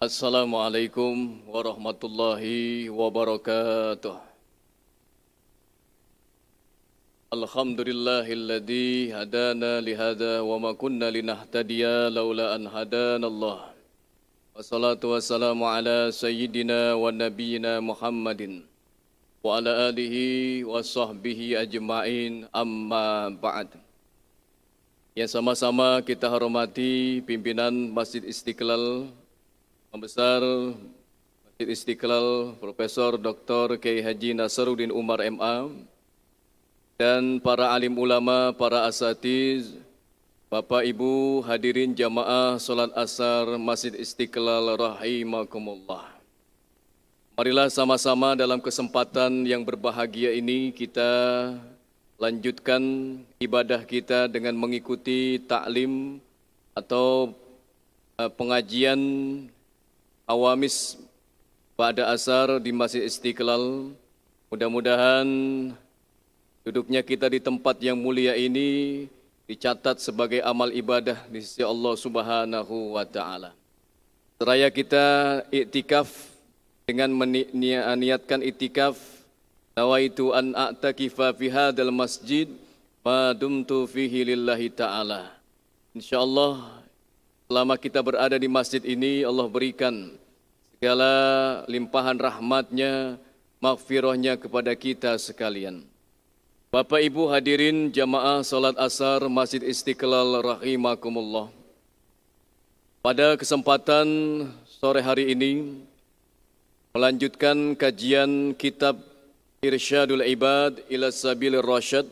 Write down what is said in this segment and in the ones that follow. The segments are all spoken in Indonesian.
Assalamualaikum warahmatullahi wabarakatuh. Alhamdulillahilladzi hadana lihada wa ma kunna linahtadiya laula an hadanallah. Wassalatu wassalamu ala sayyidina wa nabiyyina Muhammadin wa ala alihi wa sahbihi ajma'in amma ba'd. Yang sama-sama kita hormati pimpinan Masjid Istiqlal, Pembesar Masjid Istiqlal Profesor Dr. Kiai Haji Nasaruddin Umar MA, dan para alim ulama, para asatiz, Bapak Ibu hadirin jamaah salat asar Masjid Istiqlal rahimakumullah. Marilah sama-sama dalam kesempatan yang berbahagia ini kita lanjutkan ibadah kita dengan mengikuti taklim atau pengajian Awamis pada asar di Masjid Istiqlal. Mudah-mudahan duduknya kita di tempat yang mulia ini dicatat sebagai amal ibadah di sisi Allah Subhanahu wa taala. Seraya kita iktikaf dengan meniatkan iktikaf, nawaitu an a'takifa fi hadzal masjid ma dumtu fihi lillahi taala. Insyaallah selama kita berada di masjid ini, Allah berikan segala limpahan rahmatnya, maghfirahnya kepada kita sekalian. Bapak Ibu hadirin jamaah salat asar Masjid Istiqlal rahimakumullah. Pada kesempatan sore hari ini, melanjutkan kajian kitab Irsyadul Ibad ila Sabilir Rasyad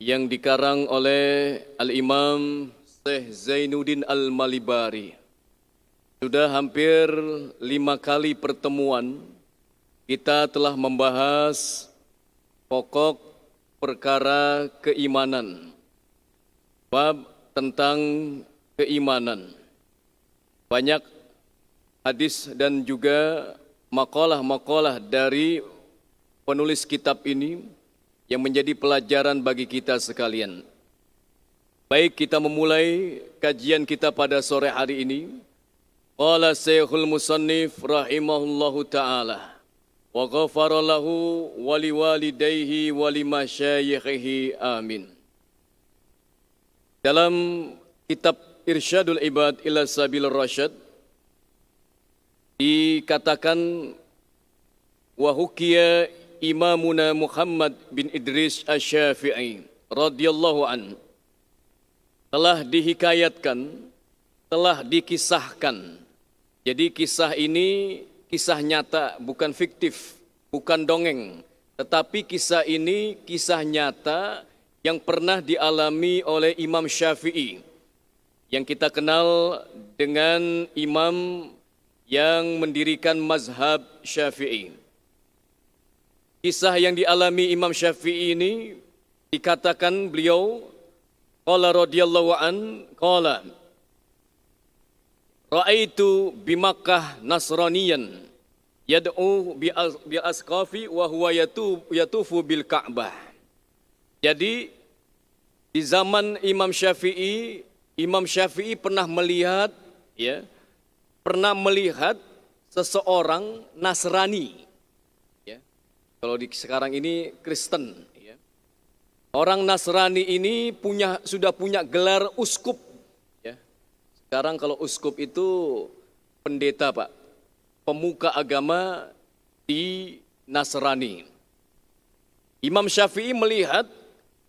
yang dikarang oleh Al-Imam Syekh Zainuddin Al-Malibari. Sudah hampir 5 kali pertemuan kita telah membahas pokok perkara keimanan, bab tentang keimanan. Banyak hadis dan juga makalah-makalah dari penulis kitab ini yang menjadi pelajaran bagi kita sekalian. Baik, kita memulai kajian kita pada sore hari ini. Qala Syekhul Musannif rahimahullahu ta'ala wa ghafara lahu wa liwalidayhi wa limasyayikhihi amin. Dalam kitab Irsyadul Ibad ila Sabilir Rasyad dikatakan wa hukiya Imamuna Muhammad bin Idris Asy-Syafi'i radhiyallahu anhu, telah dihikayatkan, telah dikisahkan. Jadi kisah ini kisah nyata, bukan fiktif, bukan dongeng. Tetapi kisah ini kisah nyata yang pernah dialami oleh Imam Syafi'i, yang kita kenal dengan imam yang mendirikan mazhab Syafi'i. Kisah yang dialami Imam Syafi'i ini dikatakan beliau qala radhiyallahu an qala ra'aitu bi Makkah nasraniyan yad'u bil asqafi wa huwa yatufu bil Ka'bah. Jadi di zaman Imam Syafi'i pernah melihat seseorang Nasrani, ya. Kalau di sekarang ini Kristen, ya. Orang Nasrani ini sudah punya gelar uskup, ya. Sekarang kalau uskup itu pendeta, Pak, pemuka agama di Nasrani. Imam Syafi'i melihat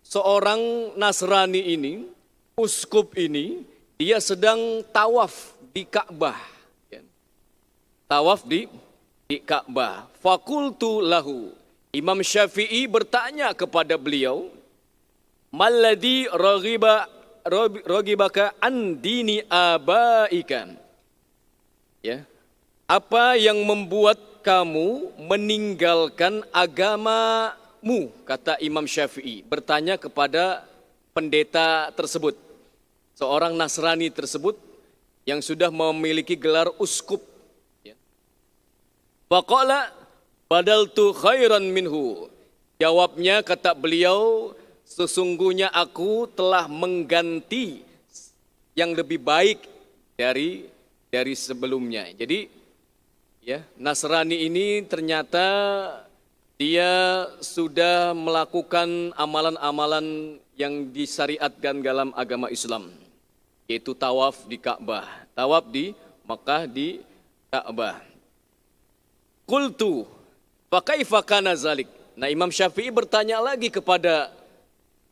seorang Nasrani ini, uskup ini, dia sedang tawaf di Ka'bah, ya. Tawaf di Ka'bah. Fakultu lahu, Imam Syafi'i bertanya kepada beliau, malladhi raghibaka an dini abaika, ya, apa yang membuat kamu meninggalkan agamamu, kata Imam Syafi'i, bertanya kepada pendeta tersebut, seorang Nasrani tersebut yang sudah memiliki gelar uskup, ya. Faqala badaltu khairan minhu, jawabnya kata beliau, sesungguhnya aku telah mengganti yang lebih baik dari dari sebelumnya. Jadi ya, Nasrani ini ternyata dia sudah melakukan amalan-amalan yang disyariatkan dalam agama Islam, yaitu tawaf di Ka'bah, tawaf di Makkah di Ka'bah. Qultu fa kaifa kana zalik? Nah, Imam Syafi'i bertanya lagi kepada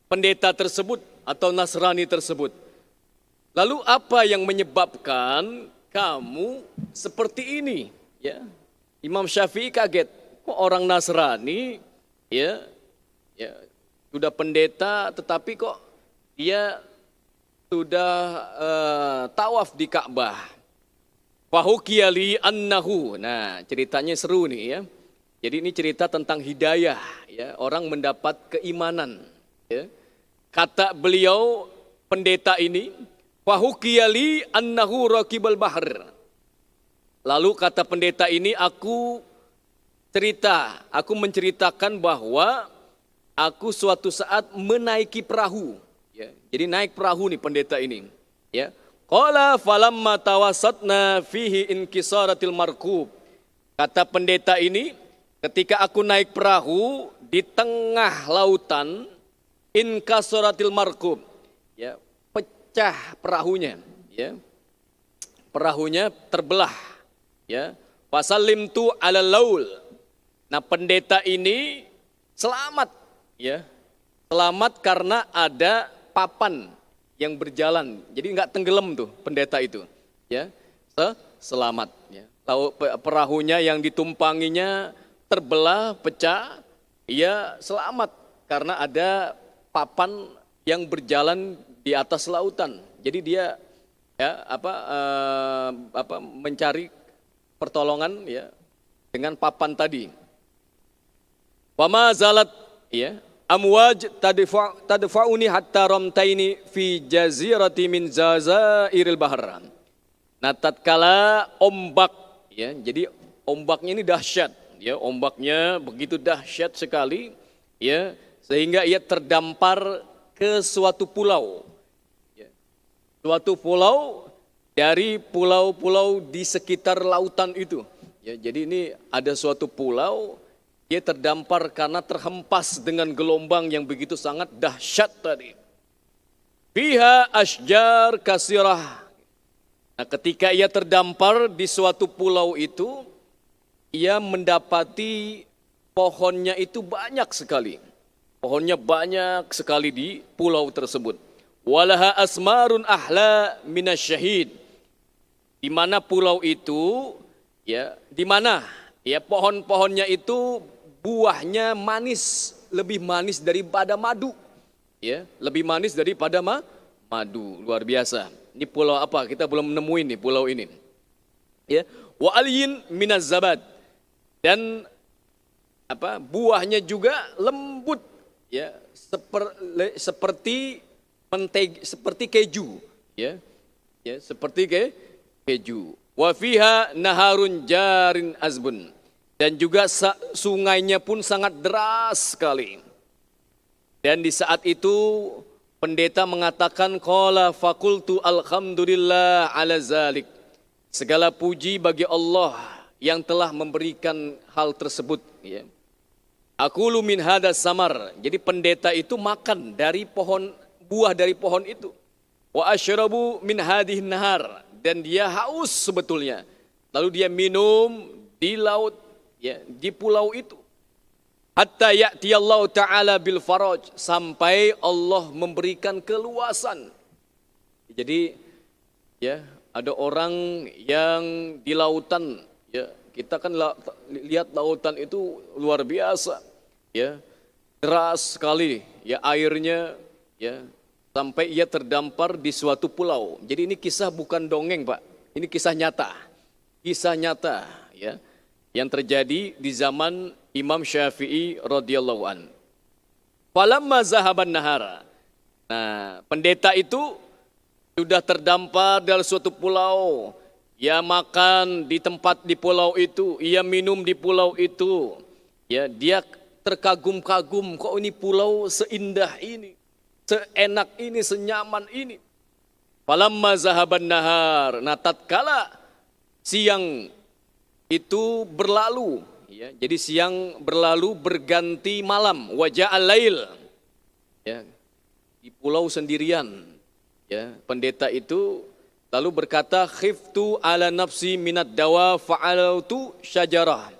pendeta tersebut atau Nasrani tersebut. Lalu apa yang menyebabkan kamu seperti ini? Ya, Imam Syafi'i kaget. Kok orang Nasrani ya sudah pendeta tetapi kok dia sudah tawaf di Ka'bah. Fahukiyali annahu. Nah, ceritanya seru nih ya. Jadi ini cerita tentang hidayah ya, orang mendapat keimanan ya. Kata beliau pendeta ini, fahukiyali annahu raqibal bahr. Lalu kata pendeta ini, aku menceritakan bahwa aku suatu saat menaiki perahu ya. Jadi naik perahu nih pendeta ini ya. Qala falamma tawassatna fihi inkisaratil markub. Kata pendeta ini, ketika aku naik perahu di tengah lautan, inkasaratil markub ya, pecah perahunya ya. Perahunya terbelah ya. Fasallimtu ala laul. Nah, pendeta ini selamat ya. Selamat karena ada papan yang berjalan. Jadi enggak tenggelam tuh pendeta itu ya. Selamat ya. Perahunya yang ditumpanginya terbelah, pecah, ia selamat karena ada papan yang berjalan di atas lautan. Jadi dia ya mencari pertolongan ya dengan papan tadi. Wama zalat ya amwaj tadfa'uni hatta ramtaini fi jazirati min jazairil bahr. Nah, tatkala ombak ya, jadi ombaknya ini dahsyat ya, ombaknya begitu dahsyat sekali ya, sehingga ia terdampar ke suatu pulau ya. Suatu pulau dari pulau-pulau di sekitar lautan itu ya. Jadi ini ada suatu pulau, dia terdampar karena terhempas dengan gelombang yang begitu sangat dahsyat tadi. Fiha asjar kasirah. Nah, ketika ia terdampar di suatu pulau itu, ia mendapati pohonnya itu banyak sekali. Pohonnya banyak sekali di pulau tersebut. Walaha asmarun ahla minasyahid. Di mana pulau itu, ya, di mana ya pohon-pohonnya itu buahnya manis, lebih manis daripada madu. Ya, lebih manis daripada madu, luar biasa. Ini pulau apa? Kita belum menemuin nih pulau ini. Ya, wa aliyin minaz zabad. Dan buahnya juga lembut ya, seperti mentega, seperti keju ya. Ya, seperti keju. Wa fiha naharun jarin azbun. Dan juga sungainya pun sangat deras sekali. Dan di saat itu pendeta mengatakan, qala fakultu alhamdulillah ala zalik. Segala puji bagi Allah yang telah memberikan hal tersebut ya. Aqulu min hadas samar. Jadi pendeta itu makan dari pohon, buah dari pohon itu. Wa asyrabu min hadhihi nahar. Dan dia haus sebetulnya. Lalu dia minum di laut ya, di pulau itu. Hatta ya'ti Allah Ta'ala bil faraj, sampai Allah memberikan keluasan. Jadi ya, ada orang yang di lautan ya, kita kan lihat lautan itu luar biasa ya, deras sekali ya airnya ya, sampai ia terdampar di suatu pulau. Jadi ini kisah bukan dongeng, Pak. Ini kisah nyata. Kisah nyata ya, yang terjadi di zaman Imam Syafi'i radhiyallahu an. Falamma zahaban nahara. Nah, pendeta itu sudah terdampar dalam suatu pulau. Ia makan di tempat di pulau itu, ia minum di pulau itu. Ya, dia terkagum-kagum, kok ini pulau seindah ini, seenak ini, senyaman ini. Falamma zahaban nahar. Nah, tatkala siang itu berlalu, ya. Jadi siang berlalu berganti malam, waja'al lail, ya. Di pulau sendirian, ya. Pendeta itu lalu berkata, khiftu ala nafsi minad dawa fa'altu syajarah.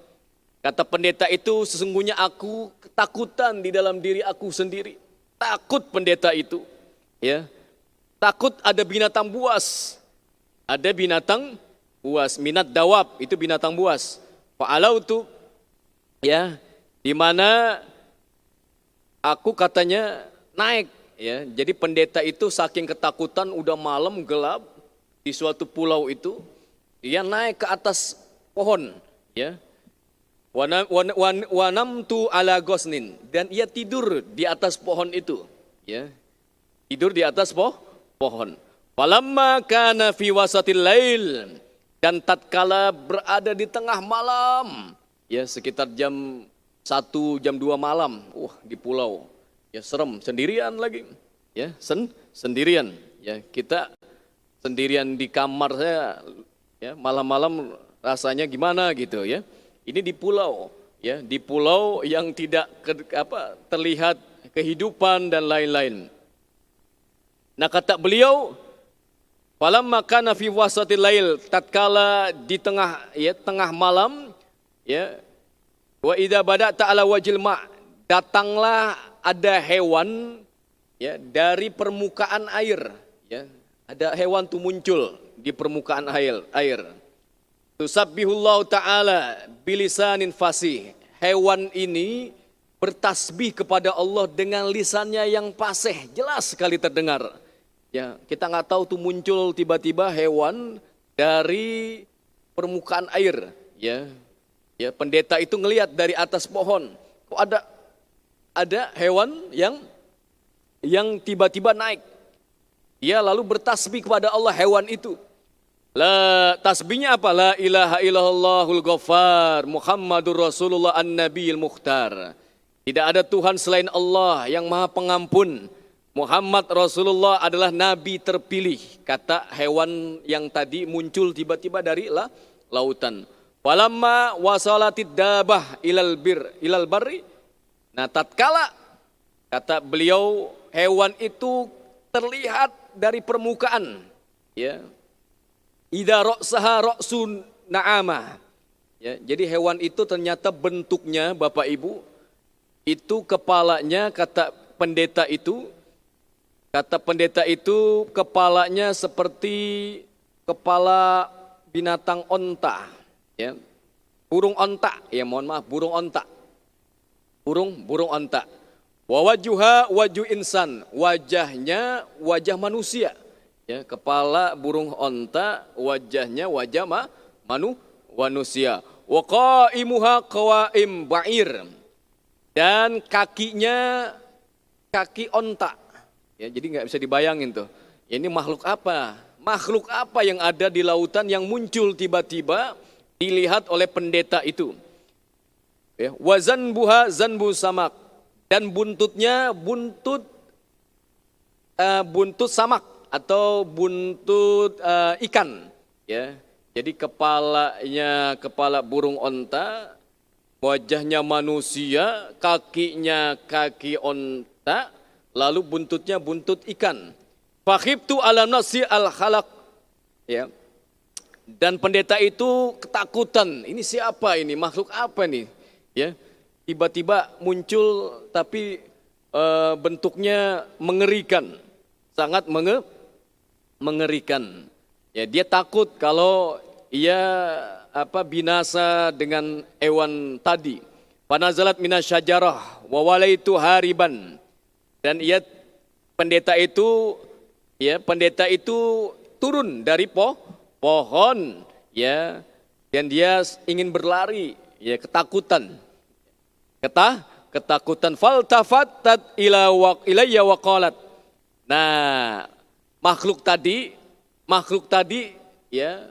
Kata pendeta itu, sesungguhnya aku ketakutan di dalam diri aku sendiri. Takut pendeta itu, ya. Takut ada binatang buas. Ada binatang buas, minat dawab itu binatang buas. Fa'alautu, ya, di mana aku katanya naik, ya. Jadi pendeta itu saking ketakutan, udah malam gelap di suatu pulau itu, dia naik ke atas pohon, ya. Wanamtu ala gosnin, dan ia tidur di atas pohon itu, ya. Tidur di atas pohon. Falamma kana fi wasatil lail, dan tatkala berada di tengah malam, ya sekitar jam 1, jam 2 malam, di pulau, ya serem, sendirian lagi, ya sendirian, ya kita sendirian di kamar saya, ya malam-malam rasanya gimana gitu, ya. Ini di pulau, ya di pulau yang tidak terlihat kehidupan dan lain-lain. Nah kata beliau, falamma kana fi wasatil lail, tatkala di tengah malam, ya, wa idza bada'ta ala wajil ma, datanglah ada hewan, ya, dari permukaan air, ya. Ada hewan tuh muncul di permukaan air. Tusabbihullahu ta'ala bilisanin fasih. Hewan ini bertasbih kepada Allah dengan lisannya yang fasih, jelas sekali terdengar. Ya, kita nggak tahu tuh muncul tiba-tiba hewan dari permukaan air, ya. Ya, pendeta itu ngelihat dari atas pohon, kok ada hewan yang tiba-tiba naik. Dia lalu bertasbih kepada Allah, hewan itu. Tasbihnya apa? La ilaha illallahul ghaffar Muhammadur Rasulullah an-nabiyil mukhtar. Tidak ada Tuhan selain Allah yang maha pengampun. Muhammad Rasulullah adalah nabi terpilih. Kata hewan yang tadi muncul tiba-tiba dari lautan. Falamma wasalatid dabah ilal barri. Nah, tatkala kata beliau hewan itu terlihat dari permukaan, ya. Idza ra'saha ra'sun na'amah. Ya, jadi hewan itu ternyata bentuknya Bapak Ibu itu kepalanya, kata pendeta itu kepalanya seperti kepala binatang onta, ya. Burung onta, ya mohon maaf, burung onta. Burung onta. Wa wajuha waju insan, wajahnya wajah manusia. Ya, kepala burung onta, wajahnya wajah manusia. Wa qaimuha qawaim ba'ir. Dan kakinya kaki onta. Ya, jadi nggak bisa dibayangin tuh. Ya, ini makhluk apa? Makhluk apa yang ada di lautan yang muncul tiba-tiba dilihat oleh pendeta itu? Ya, wa zanbuha zanbu samak. Dan buntutnya buntut samak atau buntut ikan, ya. Jadi kepala burung onta, wajahnya manusia, kakinya kaki onta, lalu buntutnya buntut ikan. Fakhibtu ala nasi al khalaq, ya. Dan pendeta itu ketakutan, ini siapa ini, makhluk apa nih, ya. Tiba-tiba muncul tapi bentuknya mengerikan, sangat mengerikan. Ya, dia takut kalau ia binasa dengan hewan tadi. Panazalat minasyajarah wa walaitu hariban. Dan pendeta itu turun dari pohon, ya, dan dia ingin berlari, ya, ketakutan. Faltafattat ilayya wa qalat. Nah, makhluk tadi ya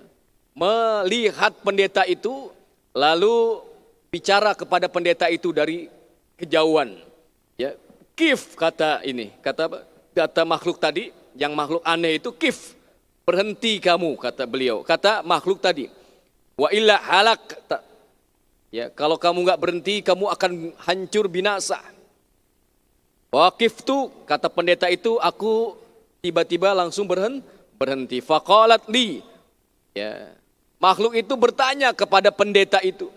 melihat pendeta itu lalu bicara kepada pendeta itu dari kejauhan. Ya, kif kata makhluk tadi, yang makhluk aneh itu, kif, berhenti kamu, kata beliau. Kata makhluk tadi, Wa illa halak. Ya, kalau kamu nggak berhenti, kamu akan hancur binasa. Waqiftu, kata pendeta itu, aku tiba-tiba langsung berhenti. Faqalat li. Ya, makhluk itu bertanya kepada pendeta itu,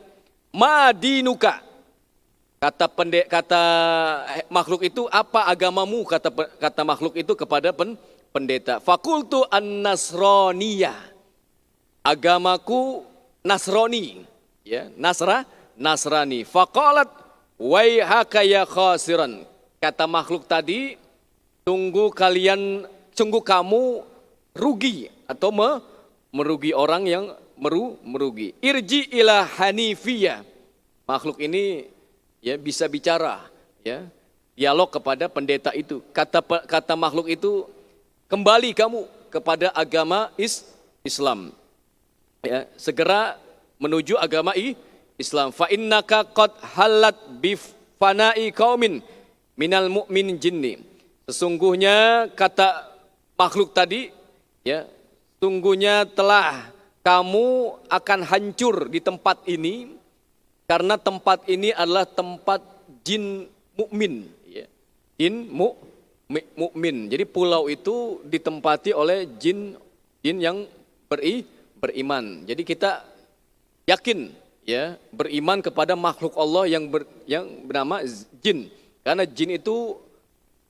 madinuka. Kata makhluk itu, apa agamamu? Kata makhluk itu kepada pendeta. Fakultu an-nasroniyah. Agamaku Nasrani. Ya, Nasrani. Faqalat waihaka ya khasiran. Kata makhluk tadi, sungguh kamu rugi atau merugi, orang yang merugi. Irji ila hanifiyah. Makhluk ini ya bisa bicara, ya, dialog kepada pendeta itu. Kata makhluk itu, kembali kamu kepada agama Islam. Ya, segera menuju agama Islam. Fa innaka qad halat bi fana'i qaumin minal mu'min jinni. Sesungguhnya kata makhluk tadi, ya, sungguhnya telah kamu akan hancur di tempat ini. Karena tempat ini adalah tempat jin mukmin, ya. Jin mukmin. Jadi pulau itu ditempati oleh jin yang beriman. Jadi kita yakin, ya, beriman kepada makhluk Allah yang bernama jin. Karena jin itu,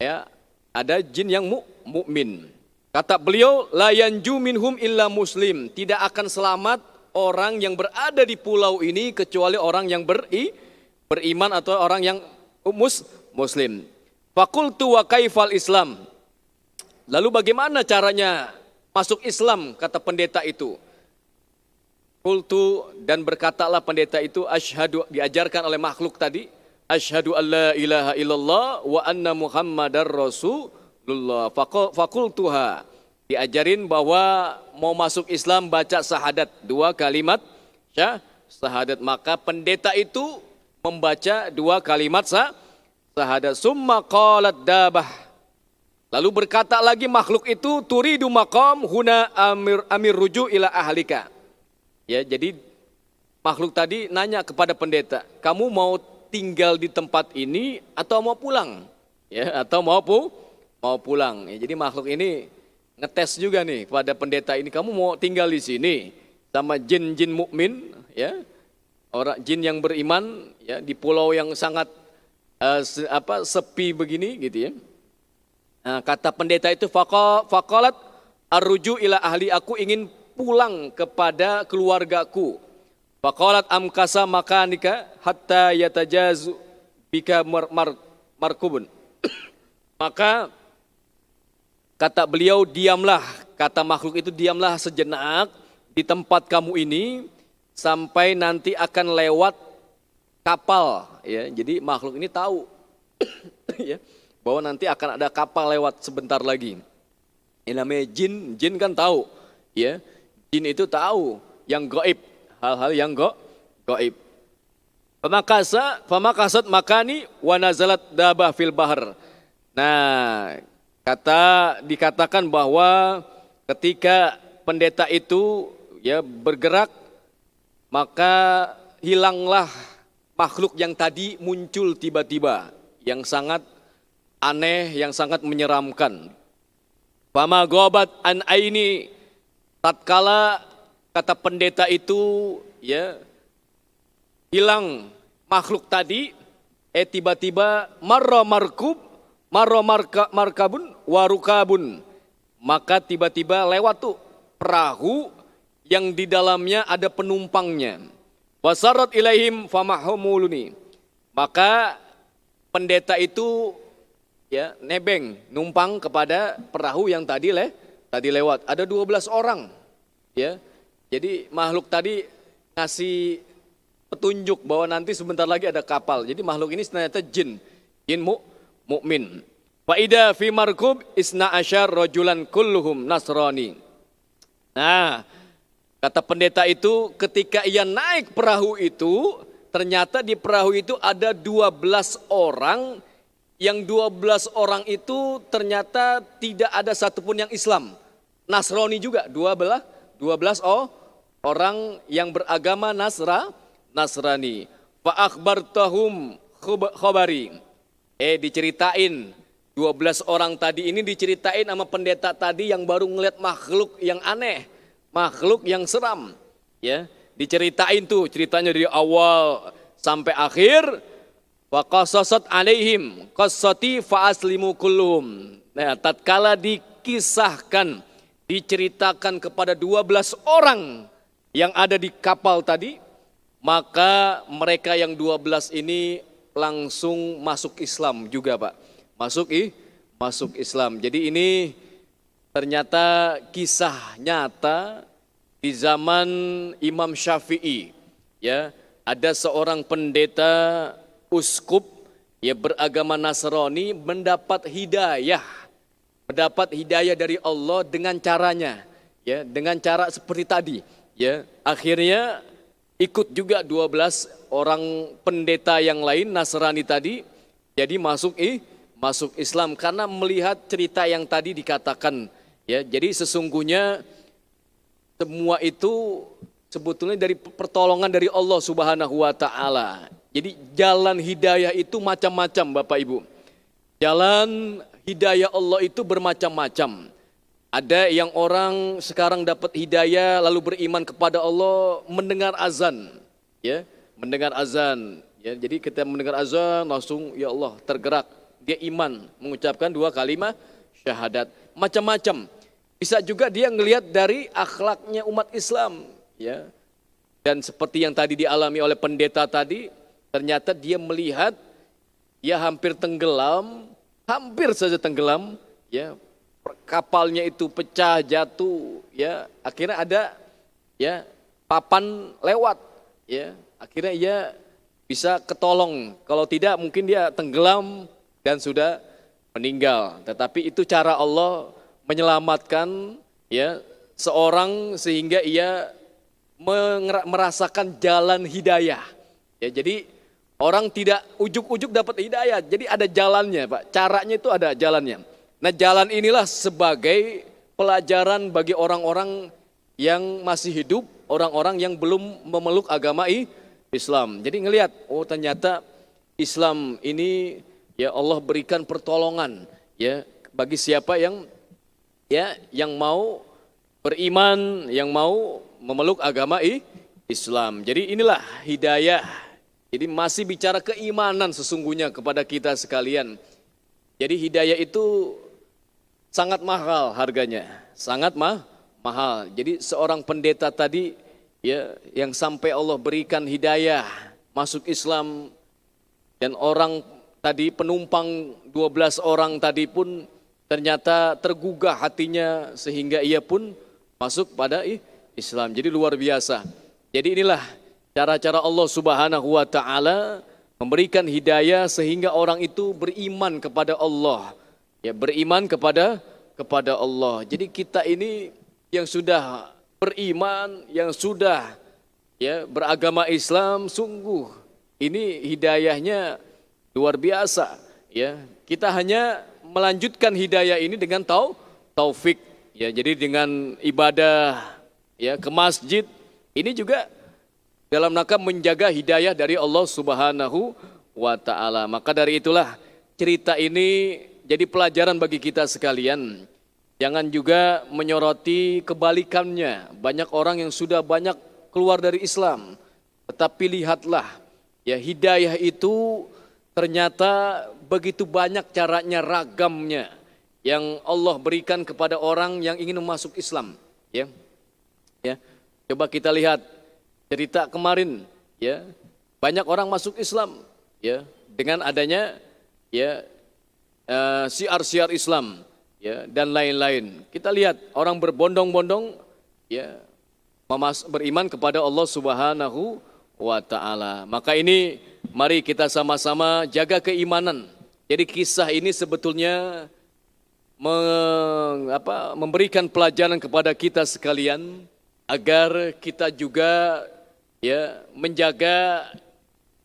ya, ada jin yang mukmin. Kata beliau, la yanju minhum illa muslim. Tidak akan selamat orang yang berada di pulau ini kecuali orang yang beriman atau orang yang muslim. Fakultu wa kaifal Islam. Lalu bagaimana caranya masuk Islam, kata pendeta itu. Kultu, dan berkatalah pendeta itu, asyhadu, diajarkan oleh makhluk tadi, asyhadu alla ilaha illallah wa anna muhammadar rasulullah. Fakultuha. Diajarin bahwa mau masuk Islam baca syahadat, 2 kalimat syahadat. Maka pendeta itu membaca 2 kalimat syahadat. Summa qalat dabah. Lalu berkata lagi makhluk itu, turidu maqam huna amir ruju ila ahlika. Ya, jadi makhluk tadi nanya kepada pendeta, kamu mau tinggal di tempat ini atau mau pulang? Ya, atau mau pulang. Ya, jadi makhluk ini ngetes juga nih kepada pendeta ini, kamu mau tinggal di sini sama jin-jin mukmin, ya, orang jin yang beriman, ya, di pulau yang sangat sepi begini, gitu ya. Nah, kata pendeta itu, faqalat arruju ila ahli, aku ingin pulang kepada keluargaku. Faqalat amkasa makanika hatta yatajazu bika markubun. Maka kata beliau, diamlah, kata makhluk itu, diamlah sejenak di tempat kamu ini sampai nanti akan lewat kapal, ya. Jadi makhluk ini tahu ya, bahwa nanti akan ada kapal lewat sebentar lagi. Ini namanya jin kan tahu, ya. Jin itu tahu yang gaib, hal-hal yang gaib. Famakasat makani wa nazalat dabah fil bahar. Nah, dikatakan bahwa ketika pendeta itu, ya, bergerak, maka hilanglah makhluk yang tadi muncul tiba-tiba, yang sangat aneh, yang sangat menyeramkan. Fama gobat an aini, tatkala kata pendeta itu, ya, hilang makhluk tadi, tiba-tiba markabun warukabun, maka tiba-tiba lewat tuh perahu yang di dalamnya ada penumpangnya. Wasarat ilaihim famahumuluni, maka pendeta itu, ya, nebeng numpang kepada perahu yang tadi lewat. Ada 12 orang, ya. Jadi makhluk tadi ngasih petunjuk bahwa nanti sebentar lagi ada kapal. Jadi makhluk ini ternyata jin mukmin. Faida fi markub isna asyar rajulan kulluhum nasrani. Nah, kata pendeta itu, ketika ia naik perahu itu, ternyata di perahu itu ada 12 orang, yang 12 orang itu ternyata tidak ada satupun yang Islam. Nasrani juga, 12 orang yang beragama Nasrani. Fa akhbartahum khabari. Diceritain 12 orang tadi ini diceritain sama pendeta tadi yang baru ngeliat makhluk yang aneh, makhluk yang seram. Ya, diceritain tuh ceritanya dari awal sampai akhir. Wa qasasat alaihim qassati fa aslimu kulluhum. Nah, tatkala dikisahkan, diceritakan kepada 12 orang yang ada di kapal tadi, maka mereka yang 12 ini langsung masuk Islam juga, Pak. Masuk Islam. Jadi ini ternyata kisah nyata di zaman Imam Syafi'i. Ya, ada seorang pendeta uskup ya beragama Nasrani mendapat hidayah dari Allah dengan caranya, ya, dengan cara seperti tadi, ya. Akhirnya ikut juga 12 orang pendeta yang lain Nasrani tadi, jadi masuk Islam karena melihat cerita yang tadi dikatakan, ya. Jadi sesungguhnya semua itu sebetulnya dari pertolongan dari Allah Subhanahu wa taala. Jadi jalan hidayah itu macam-macam, Bapak Ibu. Jalan hidayah Allah itu bermacam-macam. Ada yang orang sekarang dapat hidayah lalu beriman kepada Allah mendengar azan, ya, mendengar azan, ya. Jadi kita mendengar azan langsung ya Allah tergerak, dia iman mengucapkan 2 kalimat syahadat. Macam-macam. Bisa juga dia ngelihat dari akhlaknya umat Islam, ya. Dan seperti yang tadi dialami oleh pendeta tadi, ternyata dia melihat dia hampir saja tenggelam, ya. Kapalnya itu pecah, jatuh, ya. Akhirnya ada, ya, papan lewat, ya. Akhirnya ia bisa ketolong. Kalau tidak mungkin dia tenggelam dan sudah meninggal. Tetapi itu cara Allah menyelamatkan, ya, seorang sehingga ia merasakan jalan hidayah. Ya, jadi orang tidak ujuk-ujuk dapat hidayah, jadi ada jalannya, Pak. Caranya itu ada jalannya. Nah, jalan inilah sebagai pelajaran bagi orang-orang yang masih hidup, orang-orang yang belum memeluk agama Islam. Jadi ngelihat, oh ternyata Islam ini, ya, Allah berikan pertolongan, ya, bagi siapa yang, ya, yang mau beriman, yang mau memeluk agama Islam. Jadi inilah hidayah. Jadi masih bicara keimanan sesungguhnya kepada kita sekalian. Jadi hidayah itu sangat mahal harganya, sangat mahal. Jadi seorang pendeta tadi, ya, yang sampai Allah berikan hidayah masuk Islam, dan orang tadi penumpang 12 orang tadi pun ternyata tergugah hatinya sehingga ia pun masuk pada Islam. Jadi luar biasa. Jadi inilah cara-cara Allah Subhanahu wa taala memberikan hidayah sehingga orang itu beriman kepada Allah. Ya, beriman kepada Allah. Jadi kita ini yang sudah beriman, yang sudah, ya, beragama Islam, sungguh ini hidayahnya luar biasa, ya. Kita hanya melanjutkan hidayah ini dengan taufik, ya. Jadi dengan ibadah, ya, ke masjid ini juga dalam rangka menjaga hidayah dari Allah Subhanahu wa taala. Maka dari itulah cerita ini jadi pelajaran bagi kita sekalian. Jangan juga menyoroti kebalikannya. Banyak orang yang sudah banyak keluar dari Islam. Tetapi lihatlah, ya, hidayah itu ternyata begitu banyak caranya, ragamnya yang Allah berikan kepada orang yang ingin masuk Islam, ya. Ya. Coba kita lihat cerita kemarin, ya. Banyak orang masuk Islam, ya, dengan adanya, ya, syiar-syiar Islam, ya, dan lain-lain. Kita lihat orang berbondong-bondong, ya, beriman kepada Allah Subhanahu wa taala. Maka ini mari kita sama-sama jaga keimanan. Jadi kisah ini sebetulnya memberikan pelajaran kepada kita sekalian agar kita juga, ya, menjaga,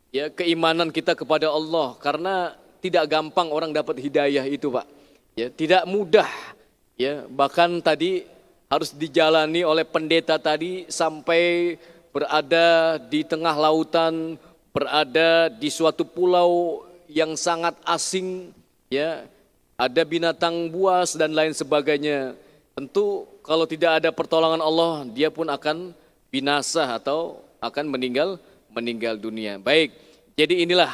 ya, keimanan kita kepada Allah, karena tidak gampang orang dapat hidayah itu, Pak. Ya, tidak mudah. Ya, bahkan tadi harus dijalani oleh pendeta tadi sampai berada di tengah lautan, berada di suatu pulau yang sangat asing, ya, ada binatang buas dan lain sebagainya. Tentu kalau tidak ada pertolongan Allah, dia pun akan binasa atau akan meninggal dunia. Baik, jadi inilah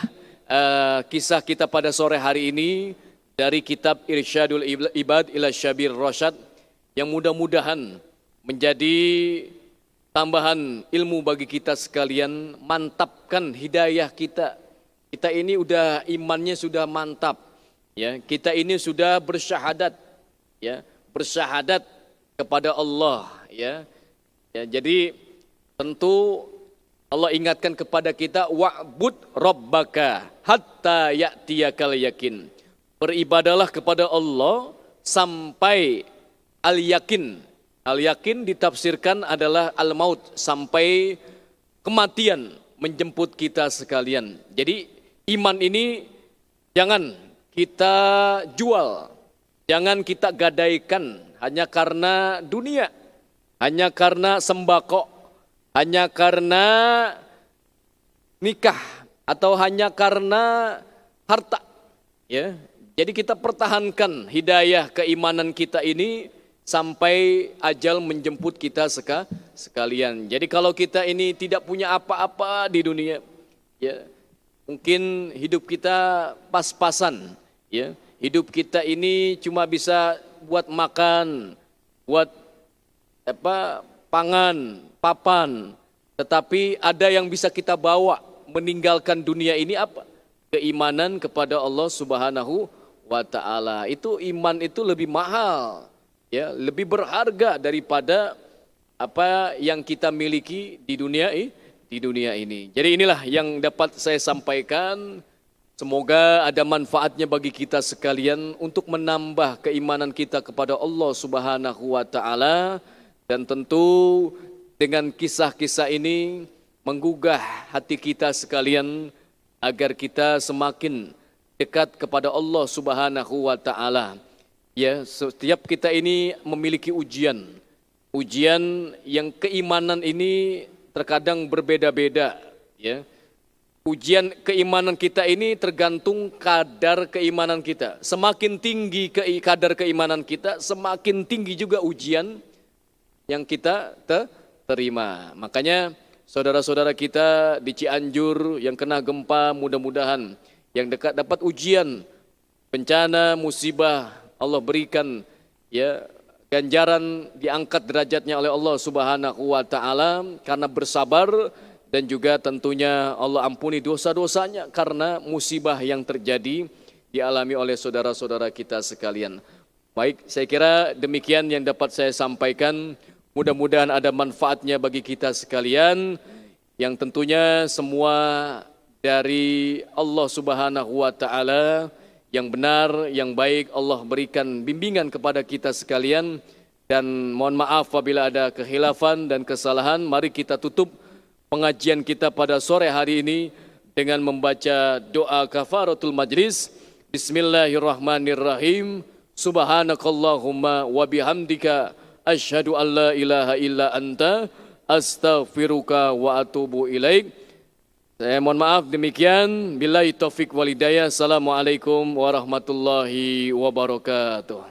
kisah kita pada sore hari ini dari kitab Irsyadul Ibad ila Syabir Rasyad, yang mudah-mudahan menjadi tambahan ilmu bagi kita sekalian, mantapkan hidayah kita. Kita ini udah imannya sudah mantap, ya. Kita ini sudah bersyahadat, ya, bersyahadat kepada Allah, ya. Ya, jadi tentu Allah ingatkan kepada kita, wa'bud rabbaka hatta ya'tiyakal yakin. Beribadalah kepada Allah sampai al-yakin. Al-yakin ditafsirkan adalah al-maut, sampai kematian menjemput kita sekalian. Jadi iman ini jangan kita jual, jangan kita gadaikan hanya karena dunia, hanya karena sembako, hanya karena nikah, atau hanya karena harta, ya. Jadi kita pertahankan hidayah keimanan kita ini sampai ajal menjemput kita sekalian. Jadi kalau kita ini tidak punya apa-apa di dunia, ya, mungkin hidup kita pas-pasan, ya. Hidup kita ini cuma bisa buat makan, buat pangan, papan. Tetapi ada yang bisa kita bawa meninggalkan dunia ini apa? Keimanan kepada Allah Subhanahu wa ta'ala. Itu iman itu lebih mahal, ya, lebih berharga daripada apa yang kita miliki di dunia ini. Jadi inilah yang dapat saya sampaikan. Semoga ada manfaatnya bagi kita sekalian untuk menambah keimanan kita kepada Allah Subhanahu wa ta'ala, dan tentu dengan kisah-kisah ini menggugah hati kita sekalian agar kita semakin dekat kepada Allah Subhanahu wa ta'ala. Ya, setiap kita ini memiliki ujian. Ujian yang keimanan ini terkadang berbeda-beda, ya. Ujian keimanan kita ini tergantung kadar keimanan kita. Semakin tinggi kadar keimanan kita, semakin tinggi juga ujian yang kita terima. Makanya saudara-saudara kita di Cianjur yang kena gempa, mudah-mudahan yang dekat dapat ujian, bencana, musibah, Allah berikan, ya, ganjaran, diangkat derajatnya oleh Allah Subhanahu wa ta'ala karena bersabar, dan juga tentunya Allah ampuni dosa-dosanya karena musibah yang terjadi dialami oleh saudara-saudara kita sekalian. Baik, saya kira demikian yang dapat saya sampaikan. Mudah-mudahan ada manfaatnya bagi kita sekalian, yang tentunya semua dari Allah Subhanahu wa ta'ala yang benar, yang baik. Allah berikan bimbingan kepada kita sekalian, dan mohon maaf apabila ada kehilafan dan kesalahan. Mari kita tutup pengajian kita pada sore hari ini dengan membaca doa kafaratul majlis. Bismillahirrahmanirrahim. Subhanakallahumma wa bihamdika asyhadu an la ilaha illa anta astaghfiruka wa atubu ilaik. Saya mohon maaf demikian. Billahi taufik wal hidayah. Assalamualaikum warahmatullahi wabarakatuh.